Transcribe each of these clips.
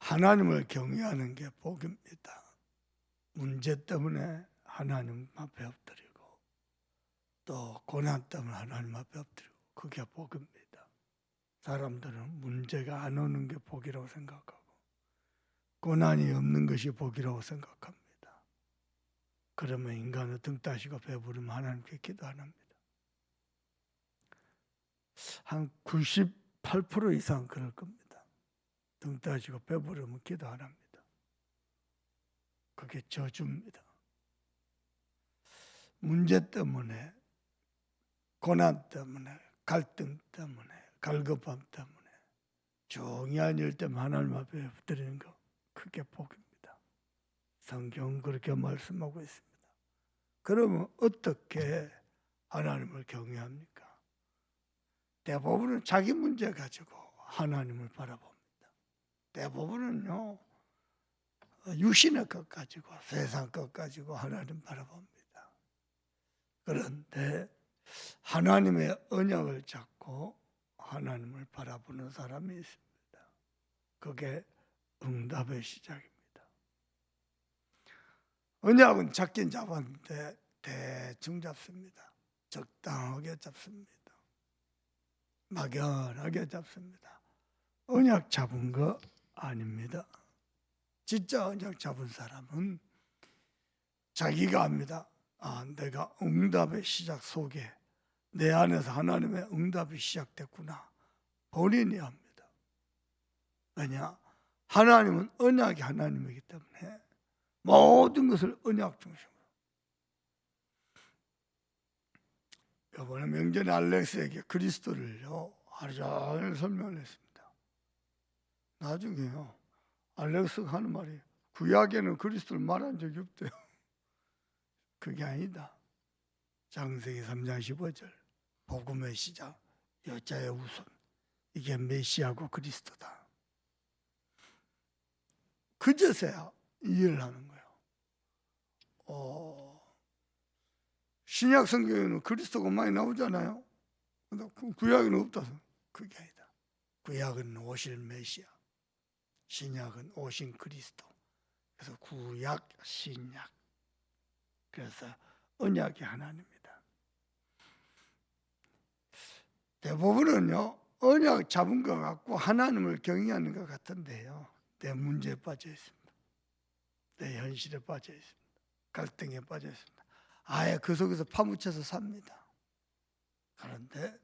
하나님을 경외하는 게 복입니다. 문제 때문에 하나님 앞에 엎드리고 또 고난 때문에 하나님 앞에 엎드리고 그게 복입니다. 사람들은 문제가 안 오는 게 복이라고 생각하고 고난이 없는 것이 복이라고 생각합니다. 그러면 인간은 등 따시고 배부르면 하나님께 기도 안 합니다. 한 98% 이상 그럴 겁니다. 등 따시고 배부르면 기도 안 합니다. 그게 저주입니다. 문제 때문에, 고난 때문에, 갈등 때문에, 갈급함 때문에 종이한 일 때문에 하나님 앞에 엎드리는 거, 그게 복입니다. 성경은 그렇게 말씀하고 있습니다. 그러면 어떻게 하나님을 경외합니까? 대부분은 자기 문제 가지고 하나님을 바라봅니다. 대부분은요, 육신의 것 가지고, 세상 것 가지고 하나님 바라봅니다. 그런데 하나님의 언약을 잡고 하나님을 바라보는 사람이 있습니다. 그게 응답의 시작입니다. 언약은 잡긴 잡았는데 대충 잡습니다. 적당하게 잡습니다. 막연하게 잡습니다. 언약 잡은 거 아닙니다. 진짜 언약 잡은 사람은 자기가 압니다. 내가 응답의 시작 속에 내 안에서 하나님의 응답이 시작됐구나. 본인이 압니다. 왜냐? 하나님은 언약이 하나님이기 때문에 모든 것을 언약 중심으로. 이번에 명절에 알렉스에게 그리스도를요 하루 종일 설명을 했습니다. 나중에요 알렉스가 하는 말이 구약에는 그리스도를 말한 적이 없대요. 그게 아니다. 창세기 3장 15절 복음의 시작 여자의 우선 이게 메시아고 그리스도다. 그제서야 이해를 하는 거예요. 신약 성경에는 그리스도가 많이 나오잖아요. 구약에는 없다서 그게 아니다. 구약은 오실 메시아, 신약은 오신 그리스도. 그래서 구약, 신약. 그래서 언약이 하나입니다. 대부분은요 언약 잡은 것 같고 하나님을 경외하는 것 같은데요, 내 문제에 빠져 있습니다. 내 현실에 빠져 있습니다. 갈등에 빠져 있습니다. 아예 그 속에서 파묻혀서 삽니다. 그런데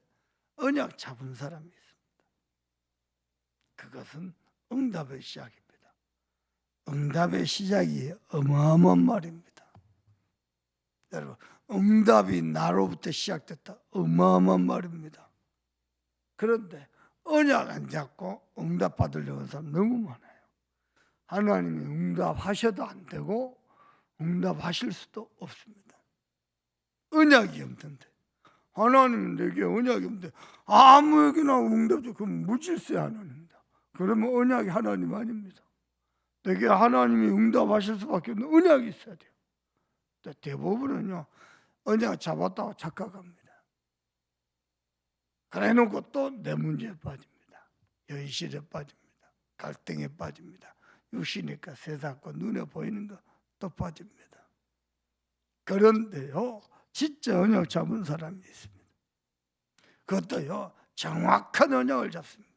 언약 잡은 사람이 있습니다. 그것은 응답의 시작입니다. 응답의 시작이 어마어마한 말입니다. 여러분, 응답이 나로부터 시작됐다. 어마어마한 말입니다. 그런데 언약 안 잡고 응답 받으려는 사람 너무 많아요. 하나님이 응답하셔도 안 되고 응답하실 수도 없습니다. 언약이 없는데, 하나님은 내게 언약이 없는데 아무에게나 응답 줘. 그럼 무질서의 하나님입니다. 그러면 언약이 하나님 아닙니다. 내게 하나님이 응답하실 수밖에 없는 언약이 있어야 돼요. 대부분은요 언약 잡았다고 착각합니다. 그래놓고 또 내 문제에 빠집니다. 현실에 빠집니다. 갈등에 빠집니다. 육신이니까 세상과 눈에 보이는 거 또 빠집니다. 그런데요 진짜 언약 잡은 사람이 있습니다. 그것도요 정확한 언약을 잡습니다.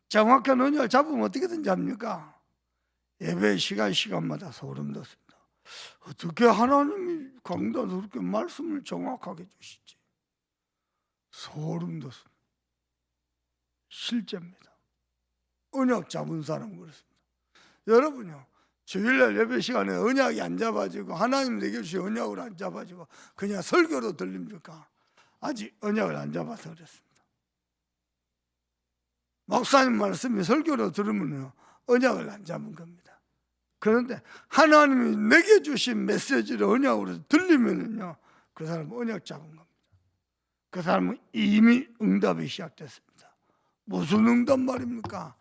정확한 언약을 잡으면 어떻게든 잡니까? 예배 시간마다 소름 돋습니다. 어떻게 하나님이 강단에서 그렇게 말씀을 정확하게 주시지? 소름 돋습니다. 실제입니다. 언약 잡은 사람은 그렇습니다. 여러분요 주일날 예배 시간에 언약이 안 잡아지고 하나님 내게 주신 언약을 안 잡아지고 그냥 설교로 들립니까? 아직 언약을 안 잡아서 그렇습니다. 목사님 말씀이 설교로 들으면 언약을 안 잡은 겁니다. 그런데 하나님이 내게 주신 메시지를 언약으로 들리면요 그 사람은 언약 잡은 겁니다. 그 사람은 이미 응답이 시작됐습니다. 무슨 응답 말입니까?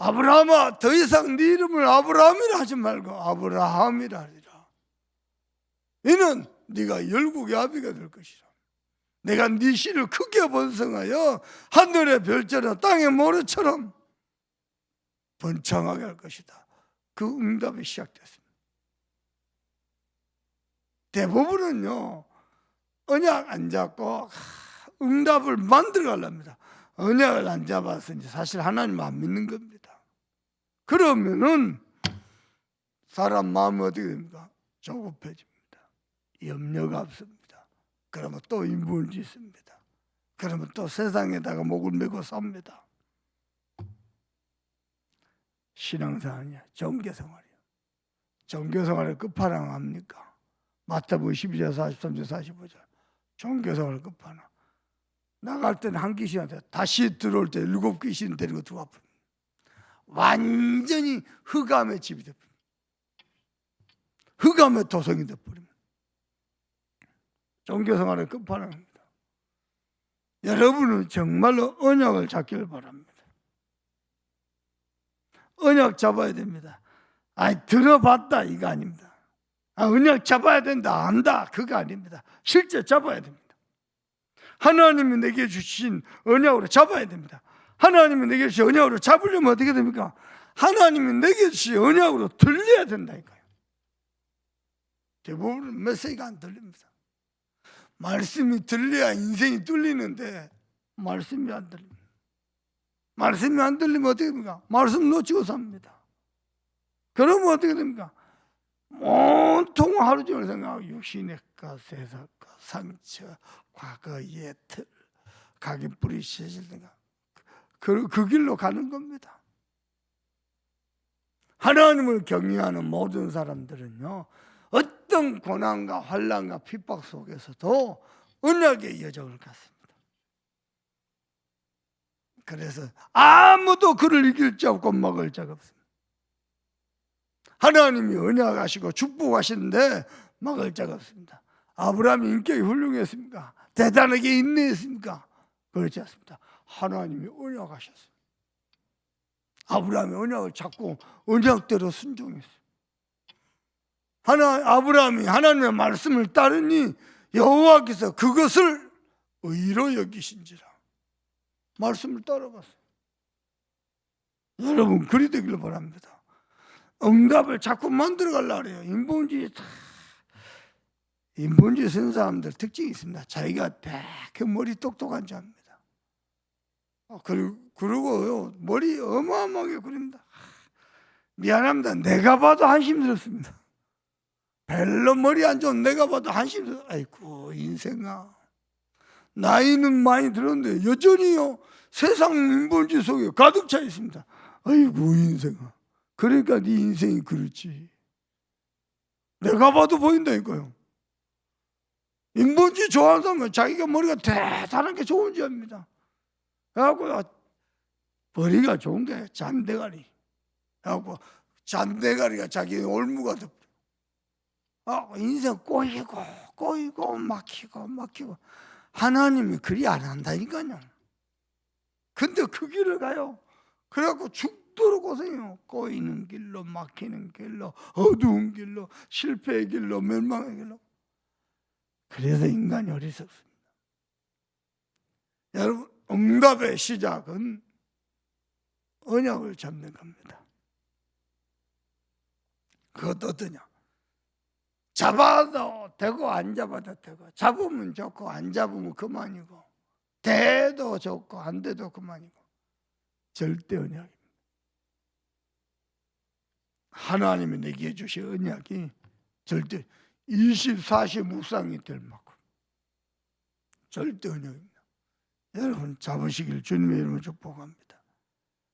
아브라함아 더 이상 네 이름을 아브라함이라 하지 말고 아브라함이라 하리라. 이는 네가 열국의 아비가 될 것이라. 내가 네 씨를 크게 번성하여 하늘의 별처럼 땅의 모래처럼 번창하게 할 것이다. 그 응답이 시작됐습니다. 대부분은요, 언약 안 잡고 응답을 만들어 가랍니다. 언약을 안 잡아서 이제 사실 하나님 안 믿는 겁니다. 그러면은 사람 마음이 어떻게 됩니까? 조급해집니다. 염려가 없습니다. 그러면 또 인분을 짓습니다. 그러면 또 세상에다가 목을 메고 삽니다. 신앙생활이야, 종교생활이야. 종교생활의 끝판왕 합니까? 마태복음 12절 43절 45절. 종교생활의 끝판왕. 나갈 때는 한 귀신한테, 다시 들어올 때 7귀신 데리고 들어와버립니다. 완전히 흑암의 집이 돼버립니다. 흑암의 도성이 돼버립니다. 종교생활의 끝판왕입니다. 여러분은 정말로 언약을 잡기를 바랍니다. 언약 잡아야 됩니다. 들어봤다 이거 아닙니다. 언약 잡아야 된다 안다 그거 아닙니다. 실제 잡아야 됩니다. 하나님이 내게 주신 언약으로 잡아야 됩니다. 하나님이 내게 주신 언약으로 잡으려면 어떻게 됩니까? 하나님이 내게 주신 언약으로 들려야 된다니까요. 대부분 메시지가 안 들립니다. 말씀이 들려야 인생이 뚫리는데 말씀이 안 들립니다. 말씀이 안 들리면 어떻게 됩니까? 말씀 놓치고 삽니다. 그러면 어떻게 됩니까? 온통 하루 종일 생각하고 육신의 것, 세상 것, 상처, 과거, 옛틀, 각인 뿌리 씻을 생각, 그 길로 가는 겁니다. 하나님을 경외하는 모든 사람들은요, 어떤 고난과 환난과 핍박 속에서도 언약의 여정을 갔습니다. 그래서 아무도 그를 이길 자 없고 막을 자가 없습니다. 하나님이 언약하시고 축복하시는데 막을 자가 없습니다. 아브라함이 인격이 훌륭했습니까? 대단하게 인내했습니까? 그렇지 않습니다. 하나님이 언약하셨어요. 아브라함이 언약을 잡고 언약대로 순종했어요. 아브라함이 하나님의 말씀을 따르니 여호와께서 그것을 의로 여기신지라. 말씀을 따라갔어요. 여러분 그리 되기를 바랍니다. 응답을 자꾸 만들어 가려고 해요. 인본주의 쓴 사람들 특징이 있습니다. 자기가 되게 머리 똑똑한 자입니다. 그리고요 머리 어마어마하게 그립니다. 미안합니다. 내가 봐도 한심스럽습니다. 별로 머리 안 좋은 내가 봐도 한심스러워. 아이고 인생아, 나이는 많이 들었는데 여전히요 세상 인본주의 속에 가득 차 있습니다. 아이고 인생아, 그러니까 네 인생이 그렇지. 내가 봐도 보인다니까요. 인본주의 좋아하는 사람은 자기가 머리가 대단한 게 좋은 줄 압니다. 그래갖고 머리가 좋은 게 잔대가리. 그래갖고 잔대가리가 자기 올무가 돼. 인생 꼬이고 막히고 하나님이 그리 안 한다니까요. 근데 그 길을 가요. 그래갖고 죽도록 고생해요. 꼬이는 길로, 막히는 길로, 어두운 길로, 실패의 길로, 멸망의 길로. 그래서 인간이 어리석습니다. 여러분, 응답의 시작은 언약을 잡는 겁니다. 그것도 어떠냐? 잡아도 되고 안 잡아도 되고, 잡으면 좋고 안 잡으면 그만이고, 돼도 좋고 안 돼도 그만이고, 절대 언약입니다. 하나님이 내게 주신 언약이 절대 24시 묵상이 될 만큼 절대 언약입니다. 여러분 잡으시길 주님의 이름으로 축복합니다.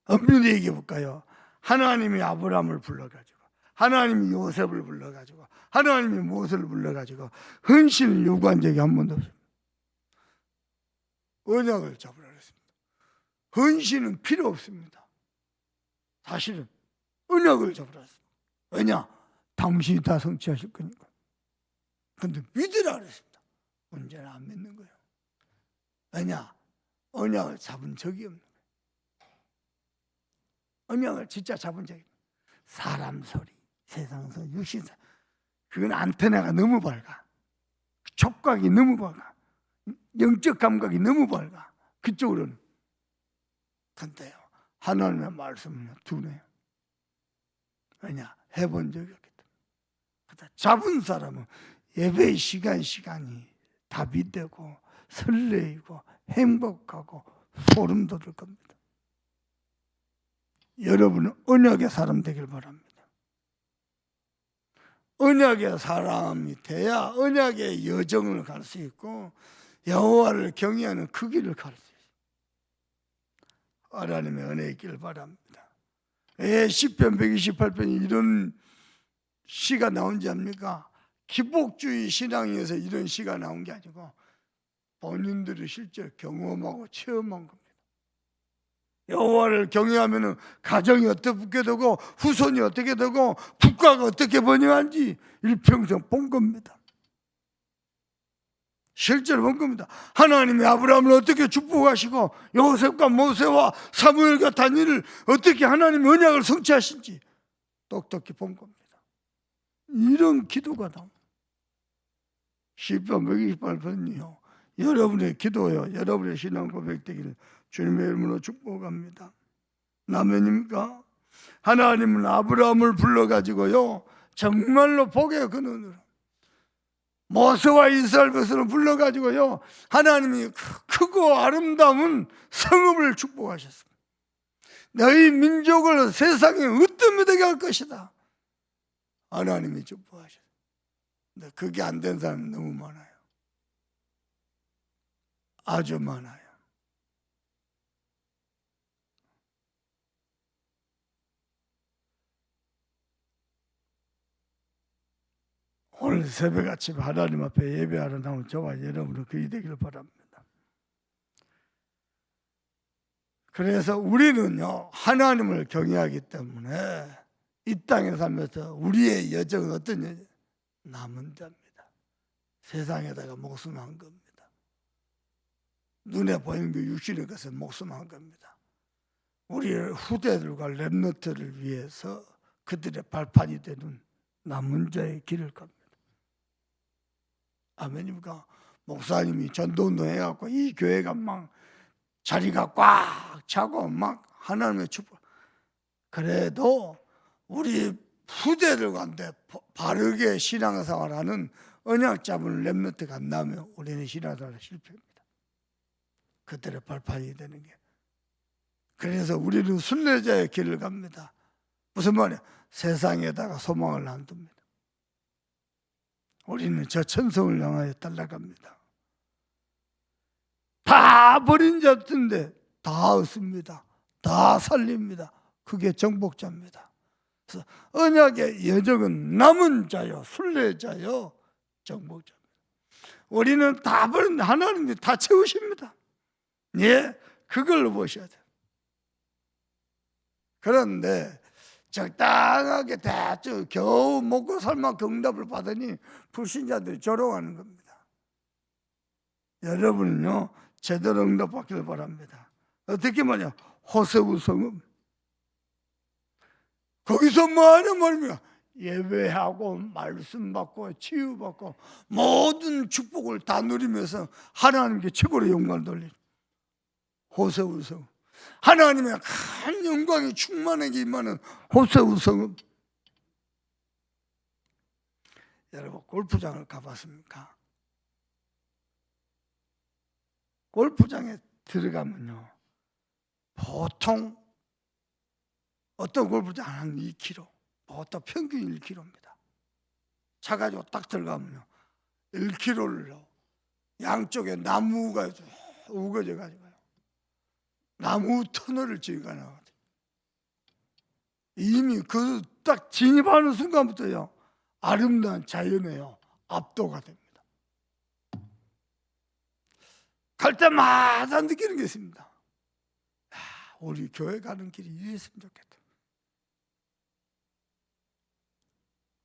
엄밀히 얘기해 볼까요? 하나님이 아브라함을 불러가지고, 하나님이 요셉을 불러가지고, 하나님이 모세를 불러가지고 헌신을 요구한 적이 한 번도 없습니다. 언약을 잡으라 그랬습니다. 헌신은 필요 없습니다. 사실은 언약을 잡으라 했습니다. 왜냐? 당신이 다 성취하실 거니까. 근데 믿으라 그랬습니다. 언제나 안 믿는 거예요. 왜냐? 언약을 잡은 적이 없는 거예요. 언약을 진짜 잡은 적이 없는 거예요. 사람 소리, 세상 소리, 육신 소리, 그건 안테나가 너무 밝아. 촉각이 너무 밝아. 영적 감각이 너무 밝아. 그쪽으로는. 근데요, 하나님의 말씀은 둔해요. 왜냐? 해본 적이 없기 때문에. 잡은 사람은 예배의 시간이 답이 되고 설레이고 행복하고 소름 돋을 겁니다. 여러분은 언약의 사람 되길 바랍니다. 언약의 사람이 돼야 언약의 여정을 갈 수 있고 여호와를 경외하는 그 길을 갈 수 있어요. 하나님의 은혜 있기를 바랍니다. 왜 시편 128편이 이런 시가 나온지 압니까? 기복주의 신앙에서 이런 시가 나온 게 아니고 본인들이 실제 경험하고 체험한 겁니다. 여호와를 경외하면 가정이 어떻게 되고 후손이 어떻게 되고 국가가 어떻게 번영한지 일평생 본 겁니다. 실제로 본 겁니다. 하나님이 아브라함을 어떻게 축복하시고 요셉과 모세와 사무엘과 다니엘을 어떻게 하나님의 언약을 성취하신지 똑똑히 본 겁니다. 이런 기도가 나옵니다. 시편 128편이요. 여러분의 기도요, 여러분의 신앙 고백되기를 주님의 이름으로 축복합니다. 아멘입니까? 하나님은 아브라함을 불러가지고요 정말로 복의 근원으로 모세와 이스라엘 백성을 불러가지고요 하나님이 크고 아름다운 성읍을 축복하셨습니다. 너희 민족을 세상에 으뜸이 되게 할 것이다. 하나님이 축복하셨습니다. 근데 그게 안 된 사람이 너무 많아요. 아주 많아요. 오늘 새벽 아침 하나님 앞에 예배하러 나온 저와 여러분은 그이 되기를 바랍니다. 그래서 우리는요 하나님을 경외하기 때문에 이 땅에 살면서 우리의 여정은 어떤 여정? 남은 자입니다. 세상에다가 목숨한 겁니다. 눈에 보이는 게 육신의 것에 목숨한 겁니다. 우리 후대들과 렘너트를 위해서 그들의 발판이 되는 남은 자의 길을 갑니다. 아멘입니까? 목사님이 전도운동 해갖고 이 교회가 막 자리가 꽉 차고 막 하나님의 축복. 그래도 우리 후대들 가운데 바르게 신앙생활하는 언약 잡은 렘넌트가 안 나면 우리는 신앙생활 실패입니다. 그들의 발판이 되는 게. 그래서 우리는 순례자의 길을 갑니다. 무슨 말이야? 세상에다가 소망을 안 둡니다. 우리는 저 천성을 향하여 달려갑니다. 다 버린 자인데 다 얻습니다. 다 살립니다. 그게 정복자입니다. 그래서 언약의 여정은 남은 자요, 순례자요, 정복자입니다. 우리는 다 버린 하나님이 다 채우십니다. 예, 그걸 보셔야 돼요. 그런데 적당하게 대충 겨우 먹고 살 만큼 응답을 받으니 불신자들이 조롱하는 겁니다. 여러분은요 제대로 응답받기를 바랍니다. 어떻게 말이야? 호세우 성읍 거기서 뭐 하냐 말입니까? 예배하고 말씀 받고 치유받고 모든 축복을 다 누리면서 하나님께 최고로 영광을 돌리는 호세우 성읍. 하나님의 큰 영광이 충만하게 임하는 호세우 성읍. 여러분 골프장을 가봤습니까? 골프장에 들어가면요 보통 어떤 골프장 한 2km, 보통 평균 1km입니다. 차 가지고 딱 들어가면요 1km를 양쪽에 나무가 우거져 가지고요 나무 터널을 지어가는 이미 그 딱 진입하는 순간부터요 아름다운 자연에요 압도가 됩니다. 갈 때마다 느끼는 게 있습니다. 우리 교회 가는 길이 이랬으면 좋겠다.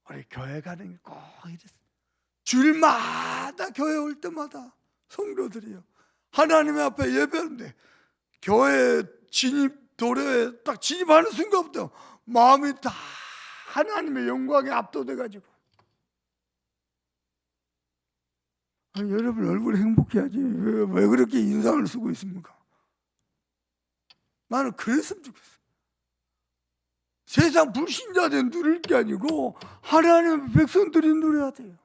우리 교회 가는 길 꼭 이랬어요. 주일마다 교회 올 때마다 성도들이요 하나님의 앞에 예배하는데 교회 진입 도로에 딱 진입하는 순간부터 마음이 다 하나님의 영광에 압도돼 가지고 여러분 얼굴이 행복해야지 왜 그렇게 인상을 쓰고 있습니까? 나는 그랬으면 좋겠어. 세상 불신자들 누릴 게 아니고 하나님의 백성들이 누려야 돼요.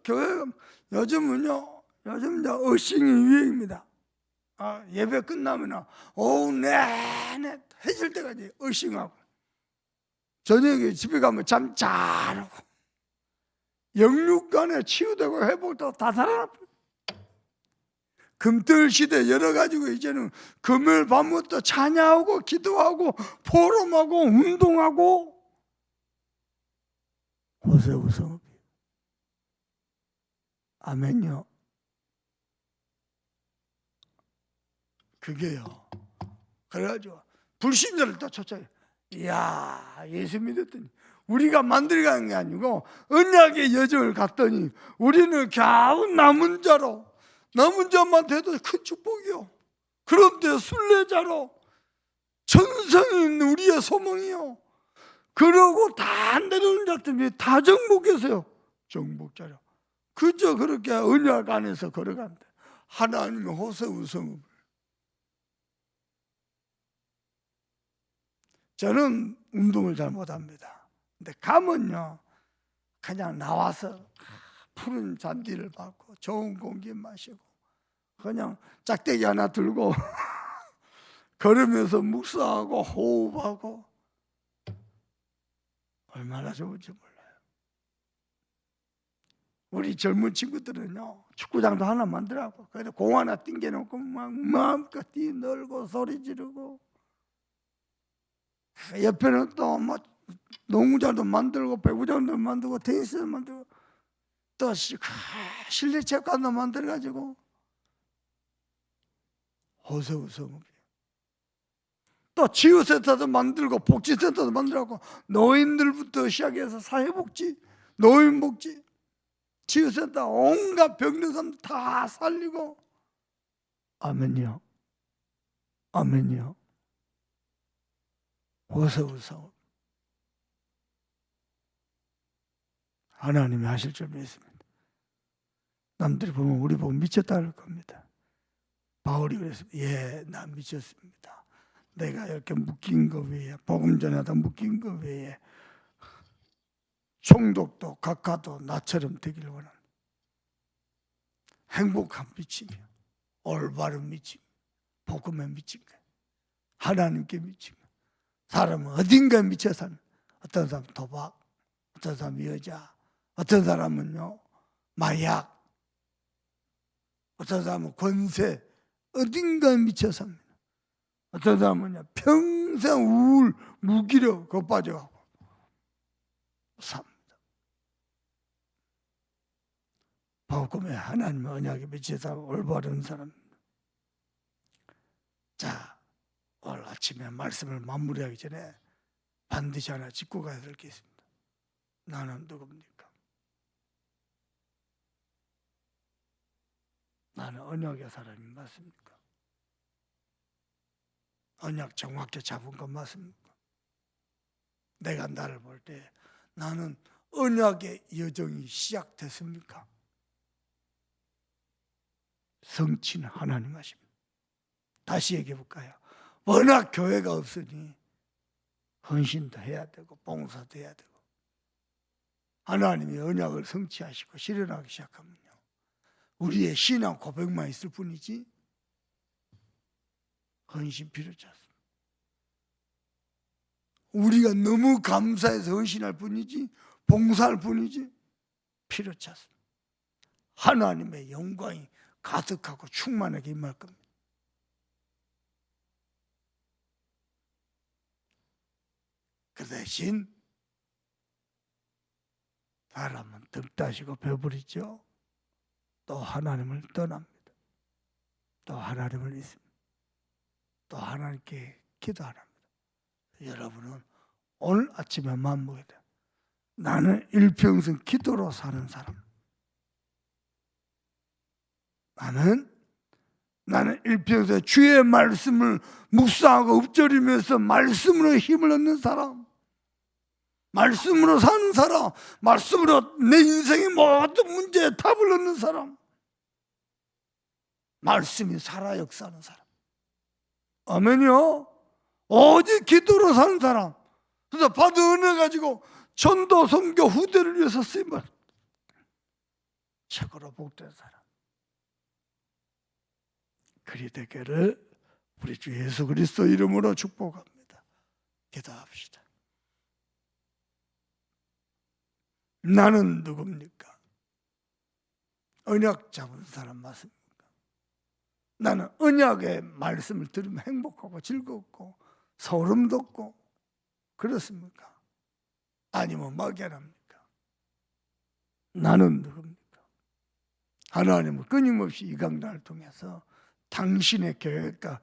교회 요즘은요, 요즘 이제 어싱이 유행입니다. 예배 끝나면 오후 내내 해질 때까지 어싱하고, 저녁에 집에 가면 잠 잘 오고, 영육간에 치유되고 회복되고 다 살아납니다. 금토일 시대 여러 가지고 이제는 금요일 밤부터 찬양하고 기도하고 포럼하고 운동하고 호세우 성읍. 아멘요. 그게요. 그래가지고 불신자를 또 쫓아요. 이야, 예수 믿었더니 우리가 만들어가는 게 아니고 언약의 여정을 갔더니 우리는 겨우 남은 자만 돼도 큰 축복이요. 그런데 순례자로 천성이 있는 우리의 소망이요. 그러고 다 내려오는 자들이 다 정복했어요. 정복자로. 그저 그렇게 언약 안에서 걸어간다. 하나님의 호세우 성읍을. 저는 운동을 잘 못합니다. 근데 가면요, 그냥 나와서 푸른 잔디를 받고 좋은 공기 마시고 그냥 짝대기 하나 들고 걸으면서 묵상하고 호흡하고 얼마나 좋은지 몰라요. 우리 젊은 친구들은요, 축구장도 하나 만들라고 그래도 공 하나 띵겨놓고 막 마음껏 뛰놀고 소리 지르고, 옆에는 또 뭐 농구장도 만들고 배구장도 만들고 테니스도 만들고 또 실내 체육관도 만들어가지고 호세우 성읍이에요. 또 치유센터도 만들고 복지센터도 만들고 노인들부터 시작해서 사회복지, 노인복지, 치유센터 온갖 병든 사람 다 살리고. 아멘요. 아멘요. 호세우 성읍. 하나님이 하실 줄 믿습니다. 남들이 보면 우리 보고 미쳤다 할 겁니다. 바울이 그랬습니다. 예, 나 미쳤습니다. 내가 이렇게 묶인 거 외에, 복음 전하다 묶인 거 외에 총독도 각하도 나처럼 되기를 원하는 행복한 미침이요, 올바른 미침, 복음에 미친 거예요. 하나님께 미친 거예요. 사람은 어딘가에 미쳐 사는, 어떤 사람은 도박, 어떤 사람은 여자, 어떤 사람은요 마약, 어떤 사람은 권세, 어딘가에 미쳐 삽니다. 어떤 사람은요 평생 우울, 무기력 그거 빠져가고 삽니다. 복음에 하나님의 언약에 미쳐서 올바른 사람입니다. 자, 오늘 아침에 말씀을 마무리하기 전에 반드시 하나 짚고 가야 될 게 있습니다. 나는 누굽니까? 나는 언약의 사람이 맞습니까? 언약 정확히 잡은 건 맞습니까? 내가 나를 볼 때 나는 언약의 여정이 시작됐습니까? 성취는 하나님 하십니다. 다시 얘기해 볼까요? 워낙 교회가 없으니 헌신도 해야 되고 봉사도 해야 되고 하나님이 언약을 성취하시고 실현하기 시작하면요, 우리의 신앙 고백만 있을 뿐이지 헌신 필요치 않습니다. 우리가 너무 감사해서 헌신할 뿐이지 봉사할 뿐이지 필요치 않습니다. 하나님의 영광이 가득하고 충만하게 임할 겁니다. 그 대신 사람은 등 따시고 배부리죠. 또 하나님을 떠납니다. 또 하나님을 잊습니다. 또 하나님께 기도 안 합니다. 여러분은 오늘 아침에 마음먹어야 돼요. 나는 일평생 기도로 사는 사람. 나는 일평생 주의 말씀을 묵상하고 읊조리면서 말씀으로 힘을 얻는 사람, 말씀으로 사는 사람, 말씀으로 내 인생의 모든 문제에 답을 얻는 사람, 말씀이 살아 역사하는 사람. 아멘이요. 오직 기도로 사는 사람, 그래서 받은 은혜 가지고 전도 선교 후대를 위해서 쓰임을 최고로 복된 사람, 그리 되기를 우리 주 예수 그리스도 이름으로 축복합니다. 기도합시다. 나는 누굽니까? 언약 잡은 사람 맞습니까? 나는 언약의 말씀을 들으면 행복하고 즐겁고 소름 돋고 그렇습니까? 아니면 막연합니까? 나는 누굽니까? 하나님은 끊임없이 이 강단을 통해서 당신의 계획과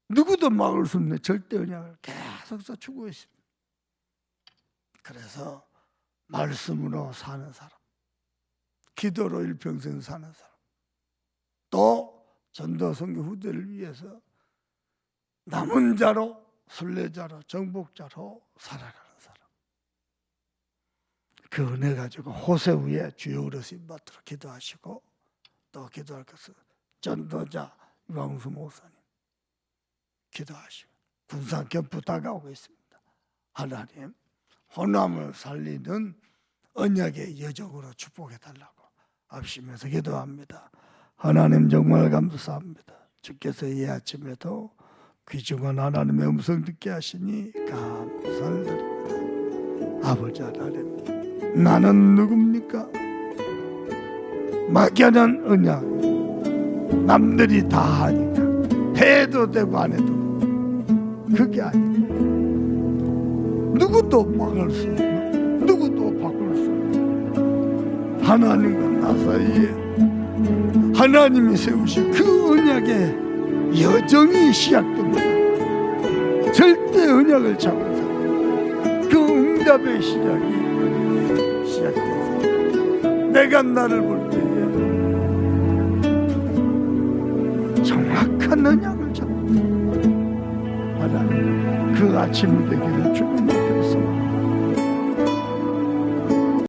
누구도 막을 수 없는 절대 언약을 계속 주고 있습니다. 그래서 말씀으로 사는 사람, 기도로 일평생 사는 사람, 또 전도 선교 후대를 위해서 남은 자로, 순례자로, 정복자로 살아가는 사람, 그 은혜 가지고 호세우의 주여 어르신 받들어 기도하시고, 또 기도할 것은 전도자 유광수 목사님 기도하시고, 군산 캠프 다가오고 있습니다. 하나님 호남을 살리는 언약의 여정으로 축복해 달라고 합심해서 기도합니다. 하나님 정말 감사합니다. 주께서 이 아침에도 귀중한 하나님의 음성 듣게 하시니 감사를 드립니다. 아버지 하나님, 나는 누굽니까? 막연한 언약, 남들이 다 하니까 해도 되고 안 해도 되고, 그게 아니고 누구도 막을 수 없는, 누구도 바꿀 수 없는 하나님과 나 사이에 하나님이 세우신 그 언약의 여정이 시작됩니다. 절대 언약을 잡은 사람, 그 응답의 시작돼서 내가 나를 볼 때에 정확한 언약을 잡은 하나님, 그 아침이 되기를 주님 앞에 있습니다.